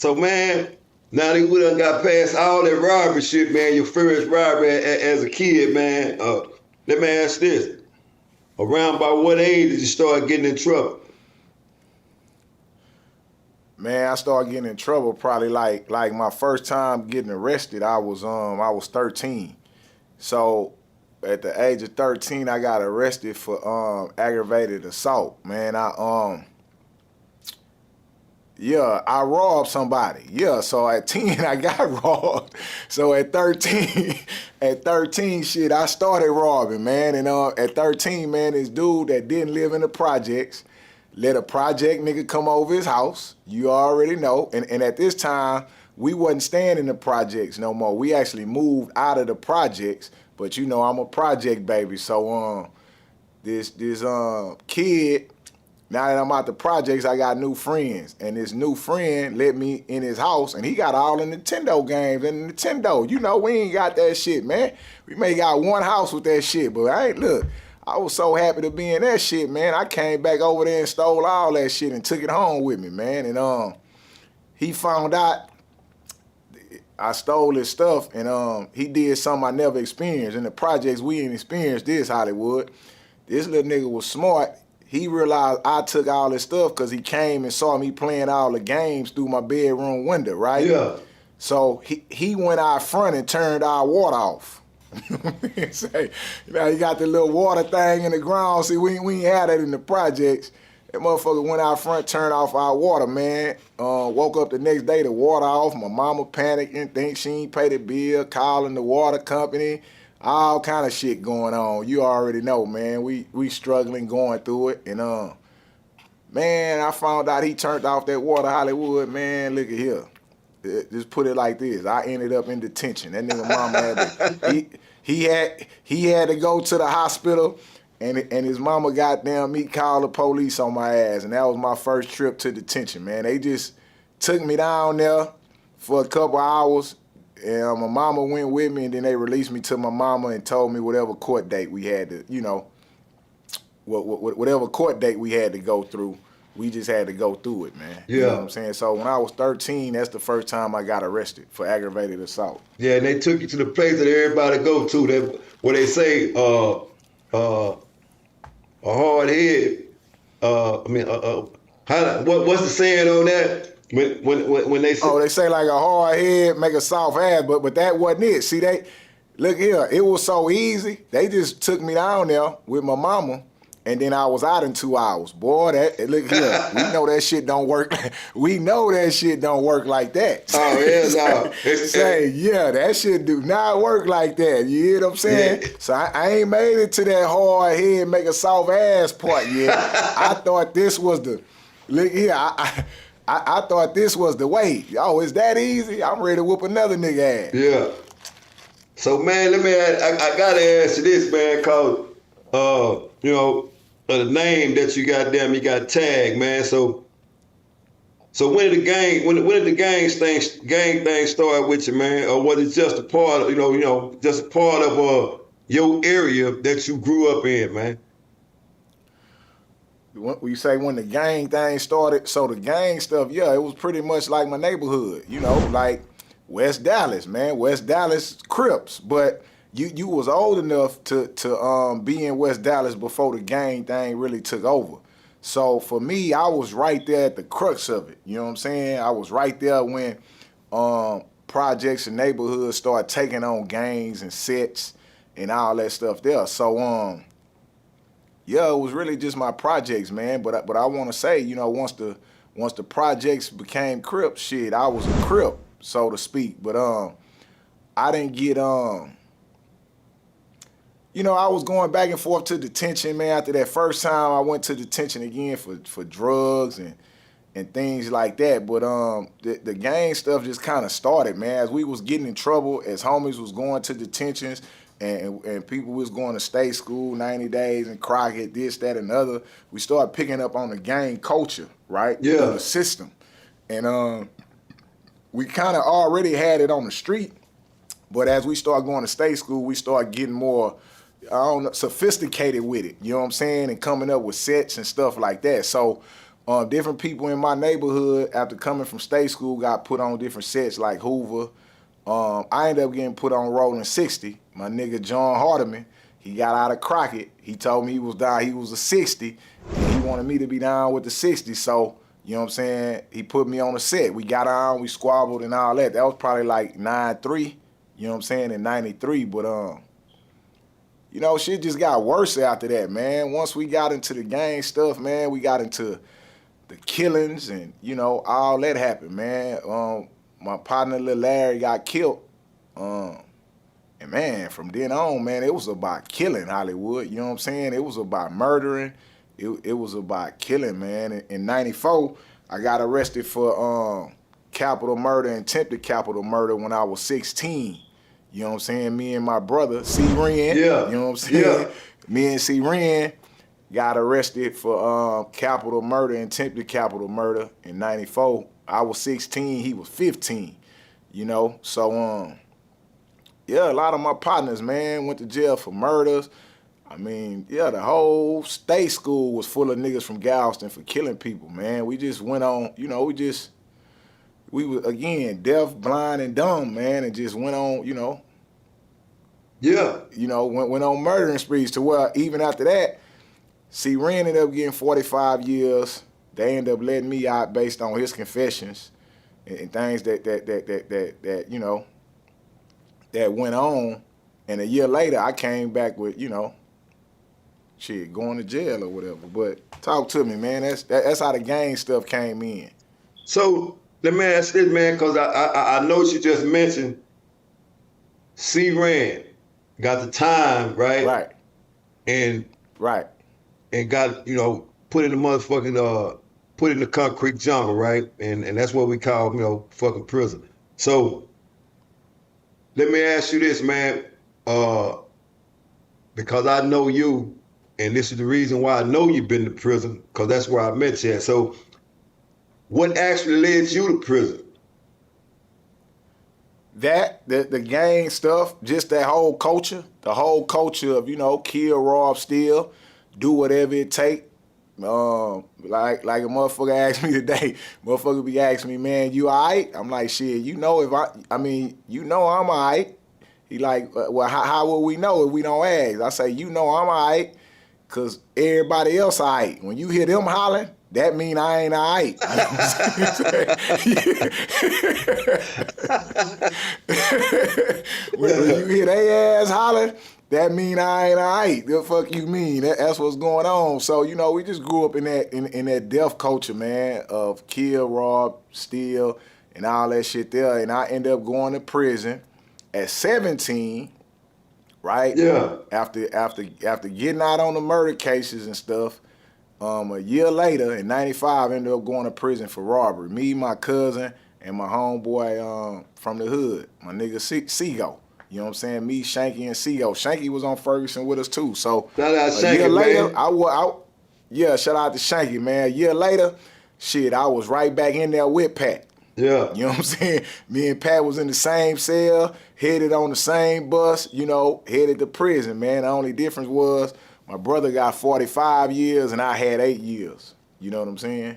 So man, now that we done got past all that robbery shit, man, your first robbery as a kid, man, let me ask this. Around by what age did you start getting in trouble? Man, I started getting in trouble probably like my first time getting arrested, I was 13. So at the age of 13, I got arrested for aggravated assault. Man, I robbed somebody. Yeah, so at 10 I got robbed. So at 13, shit, I started robbing, man. And at 13, man, this dude that didn't live in the projects let a project nigga come over his house. You already know. And at this time, we wasn't staying in the projects no more. We actually moved out of the projects. But you know, I'm a project baby. So this kid, now that I'm out the projects, I got new friends. And this new friend let me in his house, and he got all the Nintendo games and Nintendo. You know, we ain't got that shit, man. We may got one house with that shit, but I was so happy to be in that shit, man. I came back over there and stole all that shit and took it home with me, man. And he found out I stole his stuff, and he did something I never experienced. In the projects, we ain't experienced this, Hollywood. This little nigga was smart. He realized I took all his stuff because he came and saw me playing all the games through my bedroom window, right? Yeah. So he went out front and turned our water off. Say, you know, he got the little water thing in the ground. See, we ain't had that in the projects. That motherfucker went out front, turned off our water, man. Woke up the next day, the water off. My mama panicking, think she ain't paid the bill, calling the water company. All kind of shit going on. You already know, man. We struggling, going through it. And man, I found out he turned off that water, Hollywood. Man, look at here. Just put it like this. I ended up in detention. That nigga mama had to, he had to go to the hospital, and his mama goddamn me called the police on my ass. And that was my first trip to detention, man. They just took me down there for a couple hours. And my mama went with me, and then they released me to my mama and told me whatever court date we had to, you know, whatever court date we had to go through, we just had to go through it, man. Yeah. You know what I'm saying? So when I was 13, that's the first time I got arrested for aggravated assault. Yeah, and they took you to the place that everybody go to, that where they say a hard head. What's the saying on that? When they say, they say like a hard head make a soft ass, but that wasn't it. See, look here, it was so easy. They just took me down there with my mama, and then I was out in 2 hours. Boy, look here, we know that shit don't work. We know that shit don't work like that. Oh, yeah, no. Yeah, that shit do not work like that. You hear what I'm saying? Yeah. So I ain't made it to that hard head make a soft ass part yet. I thought this was look here, I thought this was the way. Oh, it's that easy? I'm ready to whoop another nigga ass. Yeah. So, man, I got to ask you this, man, because, you know, the name that you got tagged, man. So when did the gang thing start with you, man? Or was it just a part of, just a part of your area that you grew up in, man? When you say when the gang thing started, so the gang stuff, yeah, it was pretty much like my neighborhood, you know, like West Dallas, man, West Dallas Crips. But you was old enough to be in West Dallas before the gang thing really took over. So for me, I was right there at the crux of it. You know what I'm saying? I was right there when projects and neighborhoods started taking on gangs and sets and all that stuff there. So yeah, it was really just my projects, man. But I want to say, you know, once the projects became Crip, shit, I was a Crip, so to speak. But I didn't get you know, I was going back and forth to detention, man. After that first time, I went to detention again for drugs and things like that. But the gang stuff just kind of started, man. As we was getting in trouble, as homies was going to detentions, and people was going to state school, 90 days, and Crockett, this, that, and other, we started picking up on the gang culture, right? Yeah. The system. And we kind of already had it on the street, but as we started going to state school, we started getting more, sophisticated with it, you know what I'm saying? And coming up with sets and stuff like that. So Different people in my neighborhood, after coming from state school, got put on different sets like Hoover. I ended up getting put on Rolling 60. My nigga John Hardiman, he got out of Crockett. He told me he was down, he was a 60, and he wanted me to be down with the 60. So, you know what I'm saying? He put me on the set. We got on, we squabbled and all that. That was probably like 9-3, you know what I'm saying, in 93. But, you know, shit just got worse after that, man. Once we got into the gang stuff, man, we got into the killings and, you know, all that happened, man. My partner, Lil Larry, got killed. And, man, from then on, man, it was about killing Hollywood. You know what I'm saying? It was about murdering. It was about killing, man. In 94, I got arrested for capital murder and attempted capital murder when I was 16. You know what I'm saying? Me and my brother, C. Ren, you know what I'm saying? Me and C. Ren got arrested for capital murder and attempted capital murder in 94. I was 16, he was 15, you know? So, yeah, a lot of my partners, man, went to jail for murders. I mean, yeah, the whole state school was full of niggas from Galveston for killing people, man. We just went on, you know, we were, again, deaf, blind, and dumb, man, and just went on, you know. Yeah. You know, went on murdering sprees to where even after that, see, Ren ended up getting 45 years. They ended up letting me out based on his confessions and things that you know, that went on. And a year later, I came back with, you know, shit, going to jail or whatever. But talk to me, man. That's how the gang stuff came in. So let me ask this, man, because I know you just mentioned C. Ren got the time, right? Right. And right. And got, you know, put in the motherfucking put in the concrete jungle, right? And that's what we call, you know, fucking prison. So let me ask you this, man, because I know you, and this is the reason why I know you've been to prison, because that's where I met you at. So what actually led you to prison? The gang stuff, just that whole culture, the whole culture of, you know, kill, rob, steal, do whatever it take. Like a motherfucker asked me today, motherfucker be asking me, man, you all right? I'm like, shit, you know, you know I'm all right. He like, well, how will we know if we don't ask? I say, you know I'm all right, because everybody else all right. When you hear them hollering, that mean I ain't all right. When you hear they ass hollering, that mean I ain't all right. The fuck you mean? That's what's going on. So, you know, we just grew up in that death culture, man, of kill, rob, steal, and all that shit there. And I ended up going to prison at 17, right? Yeah. After getting out on the murder cases and stuff, a year later, in 95, I ended up going to prison for robbery. Me, my cousin, and my homeboy from the hood, my nigga Seago. You know what I'm saying? Me, Shanky, and Seago. Shanky was on Ferguson with us too. So shout out a year Shanky, later, man. Yeah, shout out to Shanky, man. A year later, shit, I was right back in there with Pat. Yeah. You know what I'm saying? Me and Pat was in the same cell, headed on the same bus, you know, headed to prison, man. The only difference was my brother got 45 years and I had 8 years. You know what I'm saying?